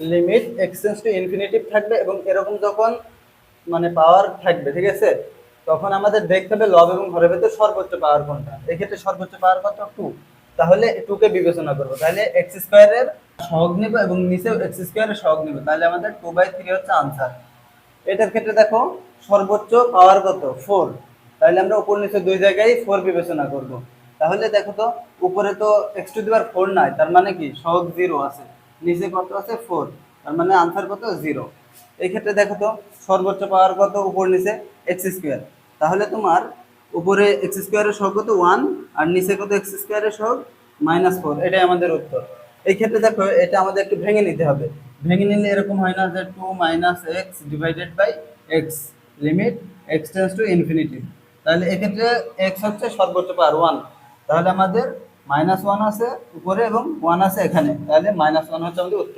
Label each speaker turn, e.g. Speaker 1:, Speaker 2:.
Speaker 1: Limit এক্সটেন্স two infinitive থাকবে এবং এরকম যখন মানে পাওয়ার থাকবে, ঠিক আছে, তখন আমাদের দেখতে হবে লব এবং হরের ভেতর সর্বোচ্চ পাওয়ার কোনটা। এক্ষেত্রে সর্বোচ্চ পাওয়ার কত, 2। তাহলে 2 কে বিবেচনা করবো, তাহলে এক্স স্কোয়ারের সহগ নিব এবং নিচেও এক্স স্কোয়ারের সহগ নিব, তাহলে আমাদের 2/3 হচ্ছে আনসার। এটার ক্ষেত্রে দেখো সর্বোচ্চ পাওয়ার কত, 4। তাহলে আমরা উপর নিচে দুই জায়গায় 4 বিবেচনা করব। তাহলে দেখো তো উপরে তো x⁴ নাই, তার মানে কি সহগ 0 আছে, নিচে কত আছে 4, তার মানে আনসার কত 0। এই ক্ষেত্রে দেখো তো সর্বোচ্চ পাওয়ার কত উপর নিচে এক্স স্কোয়ার, তাহলে তোমার উপরে এক্স স্কোয়ারের সহগ কত 1 আর নিচে কত এক্স স্কোয়ারের সহগ -4, এটাই আমাদের উত্তর। এই ক্ষেত্রে দেখো এটা আমাদের একটু ভেঙে নিতে হবে। ভেঙে নিলে এরকম হয় না যে 2 - x divided by x, limit x tends to infinity. তাহলে এক্ষেত্রে এক্স হচ্ছে সর্বোচ্চ পাওয়ার 1, তাহলে আমাদের -1 আছে উপরে এবং 1 আছে এখানে, তাহলে -1 হচ্ছে আমাদের উত্তর।